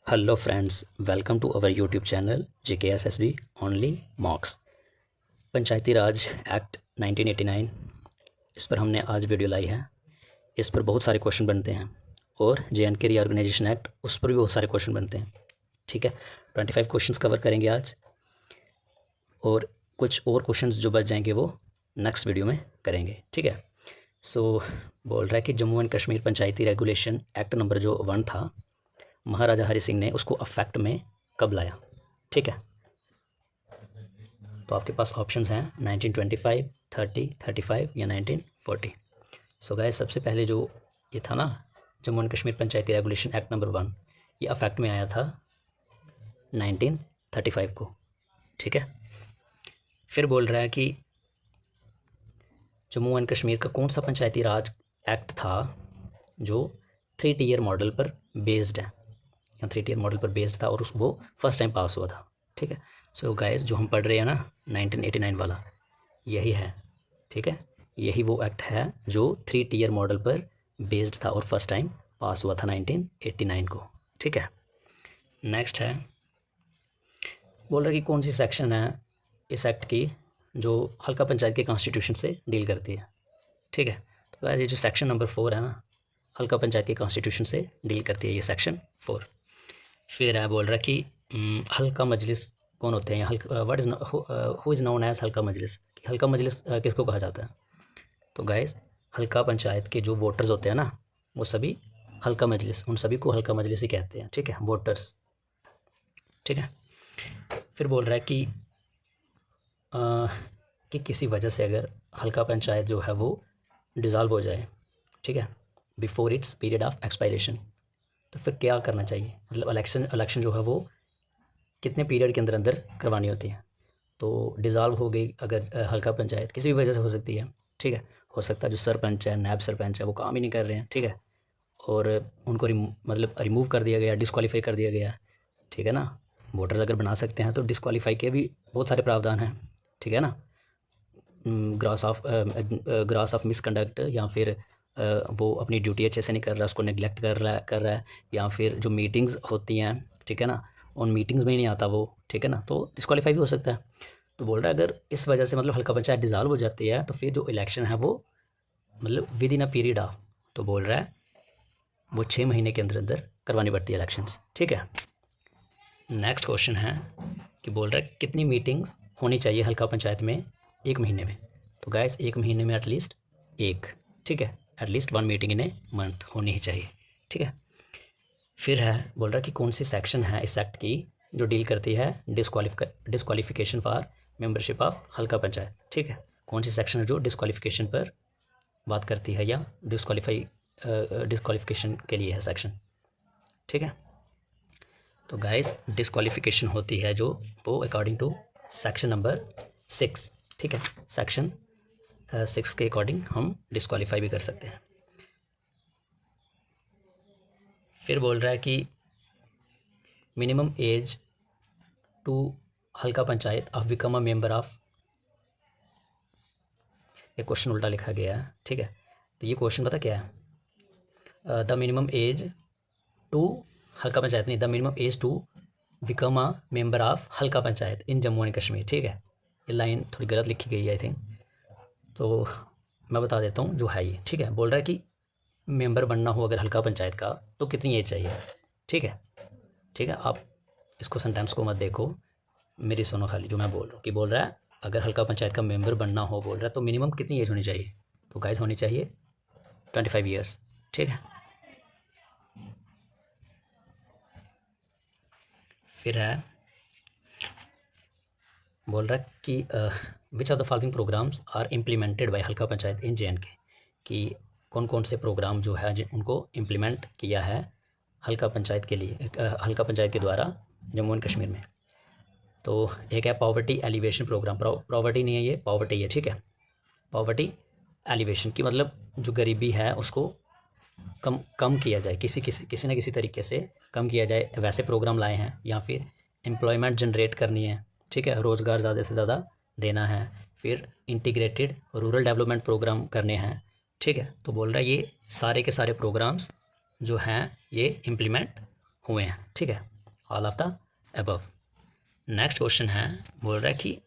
Hello friends, welcome to our YouTube channel JKSSB only mocks. Panchayati Raj act 1989 इस पर हमने आज वीडियो लाई है। इस पर बहुत सारे क्वेश्चन बनते हैं और JNK रीऑर्गेनाइजेशन एक्ट उस पर भी बहुत सारे क्वेश्चन बनते हैं। ठीक है, 25 क्वेश्चंस कवर करेंगे आज और कुछ और क्वेश्चंस जो बच जाएंगे वो नेक्स्ट वीडियो में करेंगे। ठीक है, सो बोल रहा है कि Jammu and Kashmir Panchayati regulation act number जो 1 था, महाराजा हरि सिंह ने उसको अफेक्ट में कब लाया। ठीक है, तो आपके पास ऑप्शंस हैं 1925, 30, 35 या 1940। सो गाइस, सबसे पहले जो ये था ना, Jammu and Kashmir Panchayati regulation act number 1, ये अफेक्ट में आया था 1935 को। ठीक है, फिर बोल रहा है कि जम्मू एंड कश्मीर का कौन सा पंचायती राज एक्ट था जो 3 टियर मॉडल पर बेस्ड है, या 3 टियर मॉडल पर बेस्ड था और वो फर्स्ट टाइम पास हुआ था। ठीक है, सो गाइस, जो हम पढ़ रहे हैं ना 1989 वाला, यही है। ठीक है, यही वो एक्ट है जो 3 टियर मॉडल पर बेस्ड था और फर्स्ट टाइम पास हुआ था 1989 को। ठीक है, नेक्स्ट है, बोल रहा है कि कौन सी सेक्शन है इस एक्ट की जो हल्का पंचायत के कॉन्स्टिट्यूशन से डील करती है। ठीक है, तो गाइस, ये जो सेक्शन नंबर 4 है ना, हल्का पंचायत के कॉन्स्टिट्यूशन से डील करती है ये सेक्शन 4। फिर है बोल रहा है कि हल्का मजलिस कौन होते हैं, Halqa what is who is known as Halqa Majlis. हल्का मजलिस किसको कहा जाता है? तो गाइस, हल्का पंचायत के जो वोटर्स होते हैं ना, वो सभी हल्का मजलिस, उन सभी को हल्का मजलिस ही कहते हैं। ठीक है, वोटर्स। ठीक है, फिर बोल रहा है कि किसी वजह से अगर हल्का पंचायत जो है वो डिज़ाल्व हो जाए, ठीक है, before it's period of expiration, तो फिर क्या करना चाहिए। मतलब इलेक्शन जो है वो कितने पीरियड के अंदर अंदर करवानी होती है। तो डिज़ाल्व हो गई अगर हल्का पंचायत, किसी भी वजह से हो सकती है। ठीक है, हो सकता है जो सरपंच है, नायब सरपंच है, वो काम ही नहीं कर रहे हैं। ठीक है, और उनको मतलब रिमूव कर दिया गया, डिस्क्वालीफाई कर दिया गया। ठीक है ना, वोटर्स अगर बना सकते हैं तो डिस्क्वालीफाई के भी बहुत सारे प्रावधान हैं। ठीक है ना, ग्रास ऑफ मिसकंडक्ट, या फिर वो अपनी ड्यूटी अच्छे से नहीं कर रहा, उसको नेग्लेक्ट कर रहा है, या फिर जो मीटिंग्स होती हैं, ठीक है ना, उन मीटिंग्स में ही नहीं आता वो। ठीक है ना, तो डिस्क्वालीफाई भी हो सकता है। तो बोल रहा है अगर इस वजह से मतलब हल्का पंचायत डिज़ाल्व हो जाती है तो फिर जो इलेक्शन है वो मतलब with in a period of, तो बोल रहा है वो 6 महीने के अंदर अंदर करवानी पड़ती है इलेक्शंस। ठीक है, नेक्स्ट क्वेश्चन है कि बोल रहा है कितनी मीटिंग्स होनी चाहिए हल्का पंचायत में 1 महीने में। तो गाइस, 1 महीने में एटलीस्ट एक, ठीक है, at least 1 meeting in a month होनी ही चाहिए। ठीक है, फिर है बोल रहा है कि कौन सी सेक्शन है इस एक्ट की जो डील करती है disqualification for membership of Halqa panchayat. ठीक है, कौन सी सेक्शन है जो डिस्क्वालिफिकेशन पर बात करती है, या डिस्क्वालिफिकेशन के लिए है सेक्शन। ठीक है, तो गाइस, डिस्क्वालिफिकेशन होती है जो वो अकॉर्डिंग टू सेक्शन नंबर 6। ठीक है, सेक्शन 6 के अकॉर्डिंग हम डिस्क्वालीफाई भी कर सकते हैं। फिर बोल रहा है कि minimum age to Halqa panchayat of become a member of, ये क्वेश्चन उल्टा लिखा गया है। ठीक है, तो ये क्वेश्चन पता क्या है, the minimum age to Halqa Panchayat नहीं, the minimum age to become a member of Halqa Panchayat in Jammu and Kashmir. ठीक है, ये लाइन थोड़ी गलत लिखी गई है आई थिंक, तो मैं बता देता हूँ जो है ये। ठीक है, बोल रहा है कि मेंबर बनना हो अगर हल्का पंचायत का तो कितनी एज चाहिए। ठीक है, ठीक है, आप इसको सेंटेंस को मत देखो, मेरी सुनो खाली जो मैं बोल रहा हूँ। कि बोल रहा है अगर हल्का पंचायत का मेंबर बनना हो, बोल रहा है तो मिनिमम कितनी एज होनी चाहिए। तो गाइस, होनी चाहिए 25 ईयर्स। ठीक है, फिर है बोल रहा है कि which of the following programmes are implemented by Halqa Panchayat in JNK, कि कौन कौन से प्रोग्राम जो है उनको इम्प्लीमेंट किया है हल्का पंचायत के लिए, हल्का पंचायत के द्वारा जम्मू एंड कश्मीर में। तो एक है पॉवर्टी एलिवेशन प्रोग्राम, पॉवर्टी नहीं है ये, पॉवर्टी है। ठीक है, पॉवर्टी एलिवेशन की मतलब जो गरीबी है उसको कम कम किया जाए, किसी न किसी तरीके से कम किया जाए, वैसे प्रोग्राम लाए हैं। या फिर एम्प्लॉयमेंट जनरेट करनी है। ठीक है, रोज़गार ज़्यादा से ज़्यादा देना है। फिर इंटीग्रेटेड रूरल डेवलपमेंट प्रोग्राम करने हैं। ठीक है, तो बोल रहा है ये सारे के सारे प्रोग्राम्स जो हैं ये इम्प्लीमेंट हुए हैं। ठीक है, all of the above. Next question है, बोल रहा है कि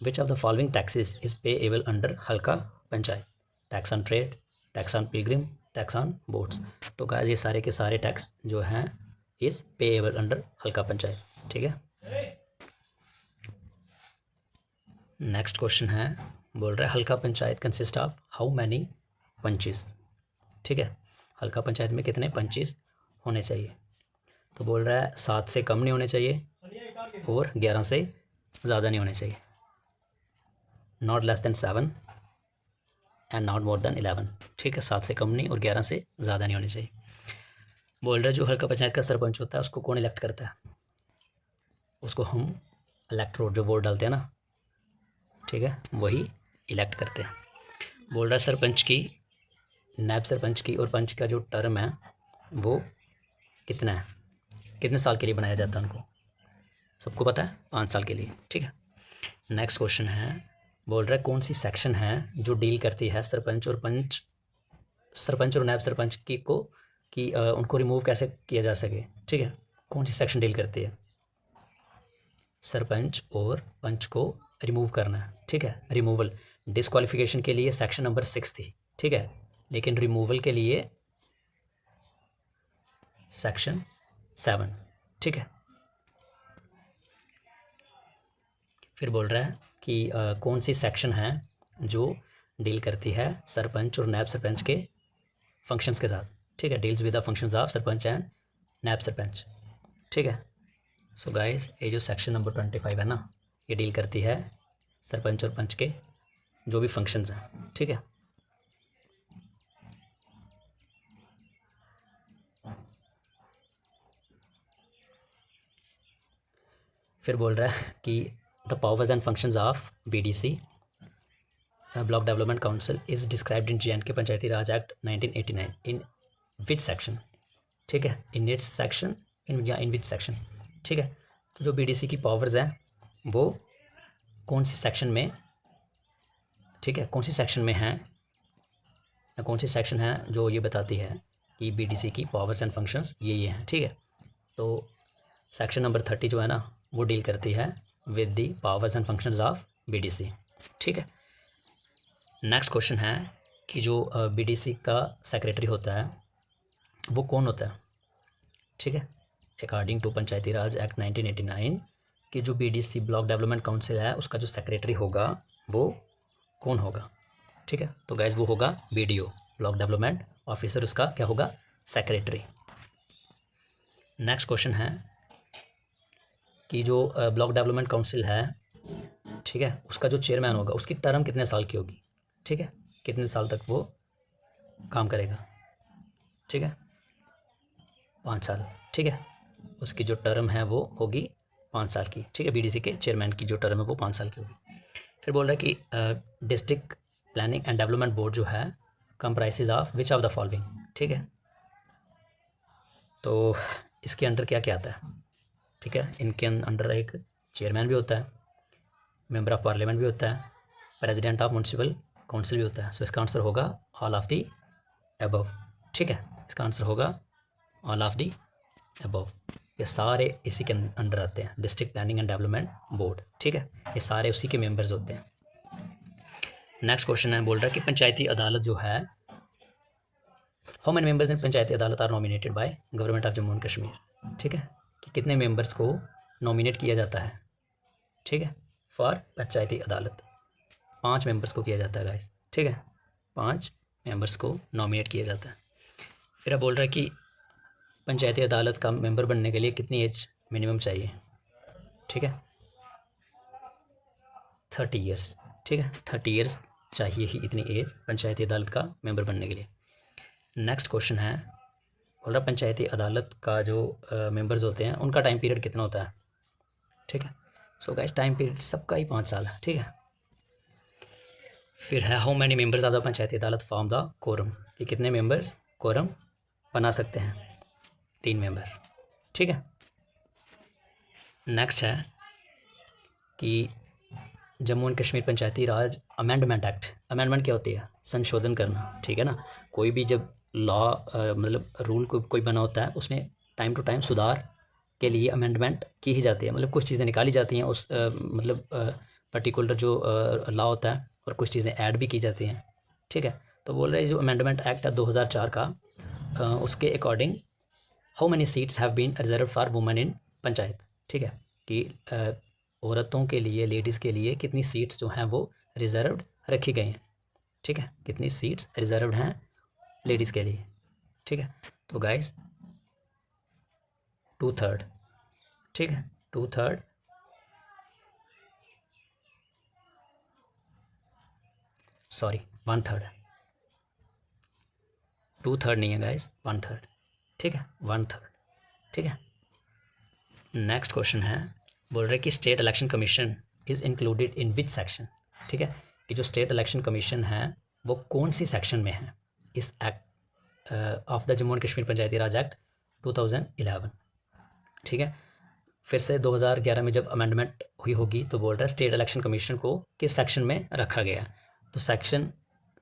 which of the following taxes is payable under हल्का panchayat? Tax on trade, tax on pilgrim, tax on boats. तो गाइस ये सारे के सारे टैक्स जो हैं इज पेएबल अंडर हल्का पंचायत, ठीक है। नेक्स्ट क्वेश्चन है, बोल रहा है हल्का panchayat consist of how many punches, ठीक है। हल्का पंचायत में कितने पंचेस होने चाहिए? तो बोल रहा है 7 से कम नहीं होने चाहिए और 11 से ज़्यादा नहीं होने चाहिए। Not less than 7 and not more than 11, ठीक है। 7 से कम नहीं और 11 से ज़्यादा नहीं होने चाहिए। बोल रहा है जो हल्का पंचायत का सरपंच होता है उसको कौन इलेक्ट करता है? उसको हम इलेक्टोरेट जो वोट डालते हैं ना, ठीक है, वही इलेक्ट करते हैं। बोल रहा है सरपंच की, नायब सरपंच की और पंच का जो टर्म है वो कितना है, कितने साल के लिए बनाया जाता है उनको? सबको पता है, 5 साल के लिए, ठीक है। नेक्स्ट क्वेश्चन है, बोल रहा है कौन सी सेक्शन है जो डील करती है सरपंच और नायब सरपंच की उनको रिमूव कैसे किया जा सके, ठीक है। कौन सी सेक्शन डील करती है? सरपंच और पंच को रिमूव करना है, ठीक है। रिमूवल, डिस्क्वालिफिकेशन के लिए सेक्शन नंबर 6 थी, ठीक है, लेकिन रिमूवल के लिए सेक्शन 7, ठीक है। फिर बोल रहा है कि कौन सी सेक्शन है जो डील करती है सरपंच और नायब सरपंच के फंक्शंस के साथ, ठीक है। Deals with the functions of sarpanch and नायब सरपंच, ठीक है। सो गाइस ये जो सेक्शन नंबर 25 है ना, ये डील करती है सरपंच और पंच के जो भी फंक्शंस हैं, ठीक है। फिर बोल रहा है कि the powers and functions of BDC block development council is described in J&K Panchayati Raj act 1989 in which section, ठीक है। In its section in which section, ठीक है। तो जो बीडीसी की पावर्स हैं वो कौन सी सेक्शन में, ठीक है, कौन सी सेक्शन में है, या कौन सी सेक्शन है जो ये बताती है कि बीडीसी की पावर्स एंड फंक्शंस ये हैं, ठीक है। तो सेक्शन नंबर 30 जो है ना वो डील करती है with the powers and functions of BDC, ठीक है। नेक्स्ट क्वेश्चन है कि जो बीडीसी का सेक्रेटरी होता है वो कौन होता है, ठीक है। According to Panchayati Raj act 1989 कि जो बीडीसी ब्लॉक डेवलपमेंट काउंसिल है उसका जो सेक्रेटरी होगा वो कौन होगा, ठीक है। तो गाइस वो होगा बीडीओ, ब्लॉक डेवलपमेंट ऑफिसर, उसका क्या होगा, सेक्रेटरी। नेक्स्ट क्वेश्चन है कि जो ब्लॉक डेवलपमेंट काउंसिल है, ठीक है, उसका जो चेयरमैन होगा उसकी टर्म कितने साल की होगी, ठीक है, कितने साल तक वो काम करेगा, ठीक है, 5 साल, ठीक है। उसकी जो टर्म है वो होगी 5 साल की, ठीक है। बीडीसी के चेयरमैन की जो टर्म है वो 5 साल की होगी। फिर बोल रहा है कि district planning and development board जो है comprises of which of the following, ठीक है। तो इसके अंडर क्या क्या आता है, ठीक है। इनके अंडर एक चेयरमैन भी होता है, मेंबर ऑफ पार्लियामेंट भी होता है, प्रेसिडेंट ऑफ म्यूनसिपल काउंसिल भी होता है। सो इसका आंसर होगा ऑल ऑफ दी अबव, ठीक है। इसका आंसर होगा ऑल ऑफ दी अबव। ये सारे इसी के अंडर आते हैं, district planning and development board, ठीक है। ये सारे उसी के मेंबर्स होते हैं। नेक्स्ट क्वेश्चन है, बोल रहा है कि पंचायती अदालत जो है, how many members in Panchayati Adalat are nominated by government of Jammu and Kashmir, ठीक है, कि कितने मेंबर्स को नॉमिनेट किया जाता है, ठीक है, फॉर पंचायती अदालत। 5 मेंबर्स को किया जाता है गाइस, ठीक है, 5 मेंबर्स को नॉमिनेट किया जाता है। फिर अब बोल रहा है कि पंचायती अदालत का मेंबर बनने के लिए कितनी एज मिनिमम चाहिए, ठीक है, 30 ईयर्स, ठीक है, 30 ईयर्स चाहिए ही इतनी एज पंचायती अदालत का मेंबर बनने के लिए। नेक्स्ट क्वेश्चन है, बोल रहा पंचायती अदालत का जो मेंबर्स होते हैं उनका टाइम पीरियड कितना होता है, ठीक है। सो गाइस टाइम पीरियड सबका ही 5 साल है, ठीक है। फिर है how many members of the पंचायती अदालत फॉर्म द कोरम, कि कितने मेंबर्स कोरम बना सकते हैं, 3 मेंबर, ठीक है। नेक्स्ट है कि Jammu and Kashmir Panchayati Raj amendment act, amendment क्या होती है, संशोधन करना, ठीक है ना। कोई भी जब लॉ मतलब रूल कोई बना होता है उसमें टाइम टू टाइम सुधार के लिए अमेंडमेंट की ही जाती है, मतलब कुछ चीज़ें निकाली जाती हैं उस मतलब पर्टिकुलर जो लॉ होता है, और कुछ चीज़ें ऐड भी की जाती हैं, ठीक है। तो बोल रहे हैं जो अमेंडमेंट एक्ट है 2004 का, उसके according how many seats have been reserve for women in panchayat, ठीक है, कि औरतों के लिए, लेडीज़ के लिए कितनी सीट्स जो हैं वो रिजर्व्ड रखी गई हैं, ठीक है, कितनी सीट्स रिजर्व्ड हैं लेडीज़ के लिए, ठीक है। तो गाइस 2/3, ठीक है, 2/3, सॉरी 1/3, 2/3 नहीं है गाइस, 1/3, ठीक है, 1/3, ठीक है। नेक्स्ट क्वेश्चन है, बोल रहे कि state election commission is included in which section, ठीक है, कि जो स्टेट इलेक्शन कमीशन है वो कौन सी सेक्शन में है इस act of the Jammu and Kashmir Panchayati Raj act 2011, ठीक है। फिर से 2011 में जब अमेंडमेंट हुई होगी तो बोल रहा है स्टेट इलेक्शन कमीशन को किस सेक्शन में रखा गया, तो सेक्शन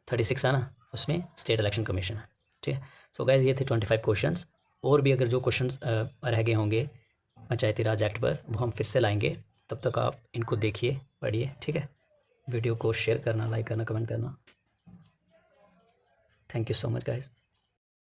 36 है ना, उसमें स्टेट इलेक्शन कमीशन है, ठीक है। सो गाइज ये थे 25 क्वेश्चंस, और भी अगर जो क्वेश्चंस रह गए होंगे पंचायती राज एक्ट पर वो हम फिर से लाएंगे, तब तक आप इनको देखिए, पढ़िए, ठीक है। वीडियो को शेयर करना, लाइक करना, कमेंट करना। Thank you so much guys.